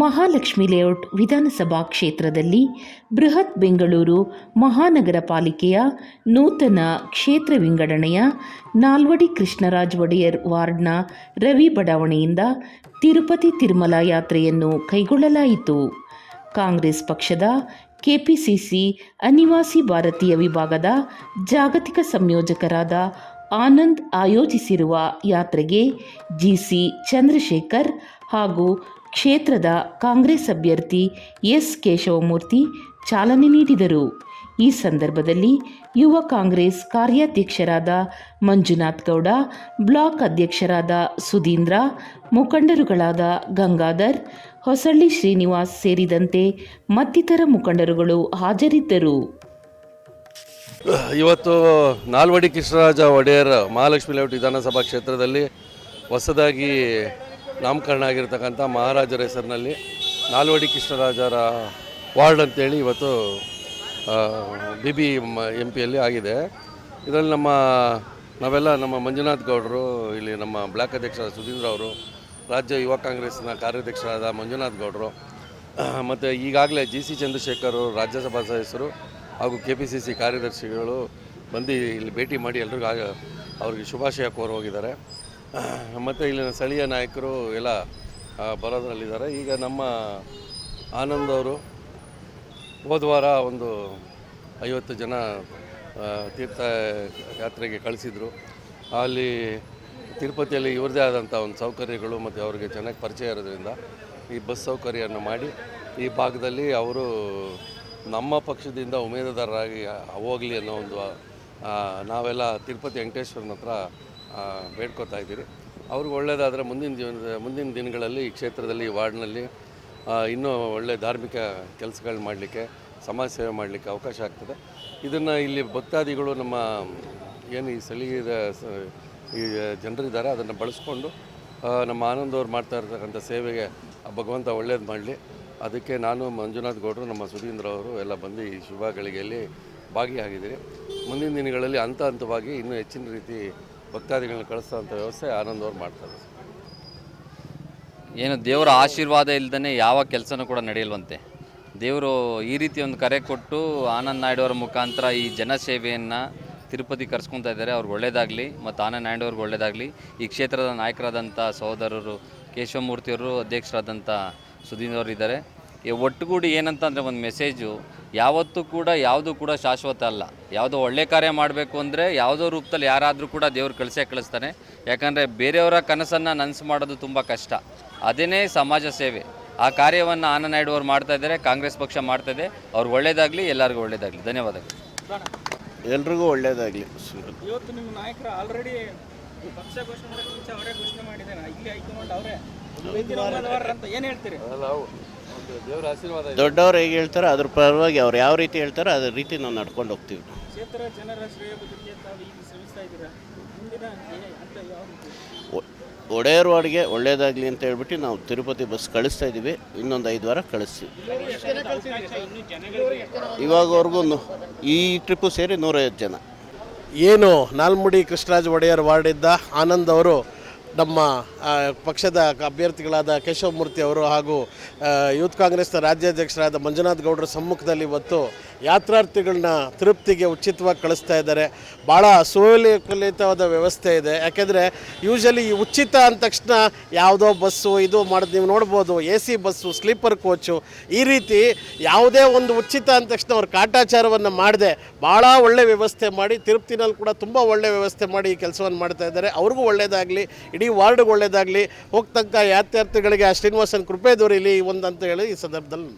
Mahalakshmi layout ವಿಧಾನಸಭಾ ಕ್ಷೇತ್ರದಲ್ಲಿ ಬೃಹತ್ ಬೆಂಗಳೂರು ಮಹಾನಗರ ಪಾಲಿಕೆಯ ನೂತನ ಕ್ಷೇತ್ರ ವಿಂಗಡಣೆಯ ನಾಲ್ವಡಿ ಕೃಷ್ಣರಾಜ ಒಡೆಯರ್ ವಾರ್ಡ್ನ ರವಿ ಬಡಾವಣೆಯಿಂದ ತಿರುಪತಿ ತಿರುಮಲ ಯಾತ್ರೆಯನ್ನು ಕೈಗೊಳ್ಳಲಾಯಿತು. ಕಾಂಗ್ರೆಸ್ ಪಕ್ಷದ ಕೆಪಿಸಿಸಿ ಅನಿವಾಸಿ ಭಾರತೀಯ ವಿಭಾಗದ ಜಾಗತಿಕ ಸಂಯೋಜಕರಾದ ಆನಂದ್ ಆಯೋಜಿಸಿರುವ ಯಾತ್ರೆಗೆ ಜಿಸಿ ಚಂದ್ರಶೇಖರ್ ಹಾಗೂ ಕ್ಷೇತ್ರದ ಕಾಂಗ್ರೆಸ್ ಅಭ್ಯರ್ಥಿ ಎಸ್ ಕೇಶವಮೂರ್ತಿ ಚಾಲನೆ ನೀಡಿದರು. ಈ ಸಂದರ್ಭದಲ್ಲಿ ಯುವ ಕಾಂಗ್ರೆಸ್ ಕಾರ್ಯಾಧ್ಯಕ್ಷರಾದ ಮಂಜುನಾಥ್ ಗೌಡ, ಬ್ಲಾಕ್ ಅಧ್ಯಕ್ಷರಾದ ಸುಧೀಂದ್ರ, ಮುಖಂಡರುಗಳಾದ ಗಂಗಾಧರ್, ಹೊಸಳ್ಳಿ ಶ್ರೀನಿವಾಸ್ ಸೇರಿದಂತೆ ಮತ್ತಿತರ ಮುಖಂಡರುಗಳು ಹಾಜರಿದ್ದರು. ಇವತ್ತು ನಾಲ್ವಡಿ ಕೃಷ್ಣರಾಜ ಒಡೆಯರ್ ಮಹಾಲಕ್ಷ್ಮಿ ಲೇಔಟ್ ವಿಧಾನಸಭಾ ಕ್ಷೇತ್ರದಲ್ಲಿ ಹೊಸದಾಗಿ ನಾಮಕರಣ ಆಗಿರ್ತಕ್ಕಂಥ ಮಹಾರಾಜರ ಹೆಸರಿನಲ್ಲಿ ನಾಲ್ವಡಿ ಕೃಷ್ಣರಾಜರ ವಾರ್ಡ್ ಅಂತೇಳಿ ಇವತ್ತು BBMPಯಲ್ಲಿ ಆಗಿದೆ. ಇದರಲ್ಲಿ ನಾವೆಲ್ಲ ನಮ್ಮ ಮಂಜುನಾಥ್ ಗೌಡರು, ಇಲ್ಲಿ ನಮ್ಮ ಬ್ಲಾಕ್ ಅಧ್ಯಕ್ಷರಾದ ಸುಧೀಂದ್ರ ಅವರು, ರಾಜ್ಯ ಯುವ ಕಾಂಗ್ರೆಸ್ನ ಕಾರ್ಯಾಧ್ಯಕ್ಷರಾದ ಮಂಜುನಾಥ್ ಗೌಡರು, ಮತ್ತು ಈಗಾಗಲೇ ಜಿಸಿ ಚಂದ್ರಶೇಖರ್ ರಾಜ್ಯಸಭಾ ಸದಸ್ಯರು ಹಾಗೂ KPCC ಕಾರ್ಯದರ್ಶಿಗಳು ಬಂದು ಇಲ್ಲಿ ಭೇಟಿ ಮಾಡಿ ಎಲ್ರಿಗೂ ಅವ್ರಿಗೆ ಶುಭಾಶಯ ಕೋರಿ ಹೋಗಿದ್ದಾರೆ. ಮತ್ತು ಇಲ್ಲಿನ ಸ್ಥಳೀಯ ನಾಯಕರು ಎಲ್ಲ ಬರೋದ್ರಲ್ಲಿದ್ದಾರೆ. ಈಗ ನಮ್ಮ ಆನಂದ್ ಅವರು ಹೋದ ವಾರ ಒಂದು 50 ಜನ ತೀರ್ಥ ಯಾತ್ರೆಗೆ ಕಳಿಸಿದರು. ಅಲ್ಲಿ ತಿರುಪತಿಯಲ್ಲಿ ಇವ್ರದ್ದೇ ಆದಂಥ ಒಂದು ಸೌಕರ್ಯಗಳು ಮತ್ತು ಅವರಿಗೆ ಚೆನ್ನಾಗಿ ಪರಿಚಯ ಇರೋದ್ರಿಂದ ಈ ಬಸ್ ಸೌಕರ್ಯವನ್ನು ಮಾಡಿ ಈ ಭಾಗದಲ್ಲಿ ಅವರು ನಮ್ಮ ಪಕ್ಷದಿಂದ ಉಮೇದುದಾರರಾಗಿ ಹೋಗಲಿ ಅನ್ನೋ ಒಂದು ನಾವೆಲ್ಲ ತಿರುಪತಿ ವೆಂಕಟೇಶ್ವರನ ಹತ್ರ ಬೇಡ್ಕೋತಾ ಇದ್ದೀರಿ. ಅವ್ರಿಗೆ ಒಳ್ಳೆಯದಾದರೆ ಮುಂದಿನ ದಿನಗಳಲ್ಲಿ ಈ ಕ್ಷೇತ್ರದಲ್ಲಿ ಈ ವಾರ್ಡ್ನಲ್ಲಿ ಇನ್ನೂ ಒಳ್ಳೆಯ ಧಾರ್ಮಿಕ ಕೆಲಸಗಳು ಮಾಡಲಿಕ್ಕೆ, ಸಮಾಜ ಸೇವೆ ಮಾಡಲಿಕ್ಕೆ ಅವಕಾಶ ಆಗ್ತದೆ. ಇದನ್ನು ಇಲ್ಲಿ ಭಕ್ತಾದಿಗಳು ನಮ್ಮ ಏನು ಈ ಸ್ಥಳೀಯದ ಈ ಜನರಿದ್ದಾರೆ ಅದನ್ನು ಬಳಸ್ಕೊಂಡು ನಮ್ಮ ಆನಂದ್ ಅವ್ರು ಮಾಡ್ತಾ ಇರ್ತಕ್ಕಂಥ ಸೇವೆಗೆ ಭಗವಂತ ಒಳ್ಳೇದು ಮಾಡಲಿ. ಅದಕ್ಕೆ ನಾನು ಮಂಜುನಾಥ್ ಗೌಡರು, ನಮ್ಮ ಸುಧೀಂದ್ರ ಅವರು ಎಲ್ಲ ಬಂದು ಈ ಶುಭ ಗಳಿಗೆಯಲ್ಲಿ ಭಾಗಿಯಾಗಿದ್ದೀರಿ. ಮುಂದಿನ ದಿನಗಳಲ್ಲಿ ಹಂತವಾಗಿ ಇನ್ನೂ ಹೆಚ್ಚಿನ ರೀತಿ ಭಕ್ತಾದಿಗಳನ್ನ ಕಳಿಸೋಂಥ ವ್ಯವಸ್ಥೆ ಆನಂದ್ ಅವ್ರು ಮಾಡ್ತಾರೆ. ಏನು ದೇವರ ಆಶೀರ್ವಾದ ಇಲ್ಲದೇ ಯಾವ ಕೆಲಸನೂ ಕೂಡ ನಡೆಯಲ್ವಂತೆ. ದೇವರು ಈ ರೀತಿ ಒಂದು ಕರೆ ಕೊಟ್ಟು ಆನಂದ್ ನಾಯ್ಡು ಅವರ ಮುಖಾಂತರ ಈ ಜನಸೇವೆಯನ್ನು ತಿರುಪತಿ ಕರೆಸ್ಕೊತಾ ಇದ್ದಾರೆ. ಅವ್ರಿಗೆ ಒಳ್ಳೆಯದಾಗಲಿ ಮತ್ತು ಆನಂದ್ ನಾಯ್ಡು ಅವ್ರಿಗೆ ಒಳ್ಳೆಯದಾಗಲಿ. ಈ ಕ್ಷೇತ್ರದ ನಾಯಕರಾದಂಥ ಸಹೋದರರು ಕೇಶವಮೂರ್ತಿಯವರು, ಅಧ್ಯಕ್ಷರಾದಂಥ ಸುಧೀಂದ್ರ ಅವರು ಇದ್ದಾರೆ. ಒಟ್ಟುಗೂಡಿ ಏನಂತಂದರೆ ಒಂದು ಮೆಸೇಜು, ಯಾವತ್ತೂ ಕೂಡ ಯಾವುದೂ ಕೂಡ ಶಾಶ್ವತ ಅಲ್ಲ. ಯಾವುದೋ ಒಳ್ಳೆ ಕಾರ್ಯ ಮಾಡಬೇಕು ಅಂದರೆ ಯಾವುದೋ ರೂಪದಲ್ಲಿ ಯಾರಾದರೂ ಕೂಡ ದೇವ್ರು ಕಳಿಸ್ತಾನೆ. ಯಾಕಂದರೆ ಬೇರೆಯವರ ಕನಸನ್ನು ನನಸು ಮಾಡೋದು ತುಂಬ ಕಷ್ಟ. ಅದೇ ಸಮಾಜ ಸೇವೆ. ಆ ಕಾರ್ಯವನ್ನು ಆನಂದ್ ನಾಯ್ಡು ಅವರು ಮಾಡ್ತಾಯಿದ್ದಾರೆ, ಕಾಂಗ್ರೆಸ್ ಪಕ್ಷ ಮಾಡ್ತಾಯಿದೆ. ಅವ್ರಿಗೆ ಒಳ್ಳೆಯದಾಗಲಿ, ಎಲ್ಲರಿಗೂ ಒಳ್ಳೆಯದಾಗಲಿ. ಧನ್ಯವಾದಗಳು. ಎಲ್ರಿಗೂ ಒಳ್ಳೆಯದಾಗಲಿ. ಇವತ್ತು ನಿಮ್ಮ ನಾಯಕರು ಆಲ್ರೆಡಿ ಪಕ್ಷ ಘೋಷಣೆ ಮುಂಚೆ ಅವರೇ ಘೋಷಣೆ ಮಾಡಿದ್ದಾರೆ, ಇಲ್ಲಿ ಹೈಕಮಾಂಡ್ ಅವರೇ ಅಂತ ಏನು ಹೇಳ್ತೀರಿ? ದೇವರ ಆಶೀರ್ವಾದ. ದೊಡ್ಡವ್ರು ಹೇಗೆ ಹೇಳ್ತಾರೋ ಅದ್ರ ಪರವಾಗಿ ಅವ್ರು ಯಾವ ರೀತಿ ಹೇಳ್ತಾರೋ ಅದ್ರ ರೀತಿ ನಾವು ನಡ್ಕೊಂಡು ಹೋಗ್ತೀವಿ. ಕ್ಷೇತ್ರ ಜನರ ಶ್ರೇಯ ಬದುಕಿಗೆ ಶ್ರಮಿಸ್ತಾ ಇದ್ದೀರಾ, ಮುಂದಿನ ಅಂತ ಯಾವ ರೀತಿ? ಒಡೆಯರ್ ವಾರ್ಡ್ಗೆ ಒಳ್ಳೇದಾಗಲಿ ಅಂತ ಹೇಳ್ಬಿಟ್ಟು ನಾವು ತಿರುಪತಿ ಬಸ್ ಕಳಿಸ್ತಾ ಇದ್ದೀವಿ. ಇನ್ನೊಂದು 5 ವಾರ ಕಳಿಸ್ತೀವಿ. ಇವಾಗವರೆಗೂ ಈ ಟ್ರಿಪ್ಪು ಸೇರಿ 150 ಜನ. ಏನು ನಾಲ್ವಡಿ ಕೃಷ್ಣರಾಜ ಒಡೆಯರ್ ವಾರ್ಡಿದ್ದ ಆನಂದ್ ಅವರು ನಮ್ಮ ಪಕ್ಷದ ಅಭ್ಯರ್ಥಿಗಳಾದ ಕೇಶವಮೂರ್ತಿ ಅವರು ಹಾಗೂ ಯೂತ್ ಕಾಂಗ್ರೆಸ್ನ ರಾಜ್ಯಾಧ್ಯಕ್ಷರಾದ ಮಂಜುನಾಥ್ ಗೌಡರ ಸಮ್ಮುಖದಲ್ಲಿ ಇವತ್ತು ಯಾತ್ರಾರ್ಥಿಗಳನ್ನ ತಿರುಪತಿಗೆ ಉಚಿತವಾಗಿ ಕಳಿಸ್ತಾ ಇದ್ದಾರೆ. ಭಾಳ ಸುಲಲಿತವಾದ ವ್ಯವಸ್ಥೆ ಇದೆ. ಯಾಕೆಂದರೆ ಯೂಶಲಿ ಈ ಉಚಿತ ಅಂದ ತಕ್ಷಣ ಯಾವುದೋ ಬಸ್ಸು ಇದು ಮಾಡೋದು ನೀವು ನೋಡ್ಬೋದು. AC ಬಸ್ಸು, ಸ್ಲೀಪರ್ ಕೋಚು, ಈ ರೀತಿ ಯಾವುದೇ ಒಂದು ಉಚಿತ ಅಂದ ತಕ್ಷಣ ಅವ್ರು ಕಾಟಾಚಾರವನ್ನು ಮಾಡದೆ ಭಾಳ ಒಳ್ಳೆ ವ್ಯವಸ್ಥೆ ಮಾಡಿ, ತಿರುಪತಿನಲ್ಲಿ ಕೂಡ ತುಂಬ ಒಳ್ಳೆ ವ್ಯವಸ್ಥೆ ಮಾಡಿ ಈ ಕೆಲಸವನ್ನು ಮಾಡ್ತಾ ಇದ್ದಾರೆ. ಅವ್ರಿಗೂ ಒಳ್ಳೆಯದಾಗಲಿ, ಇಡೀ ವಾರ್ಡ್ಗೆ ಒಳ್ಳೆಯದಾಗಲಿ. ಹೋಗ್ತಕ್ಕ ಯಾತ್ರಾರ್ಥಿಗಳಿಗೆ ಆ ಶ್ರೀನಿವಾಸನ ಕೃಪೆ ದೊರೆಯಲಿ ಒಂದು ಅಂತ ಹೇಳಿ ಈ ಸಂದರ್ಭದಲ್ಲಿ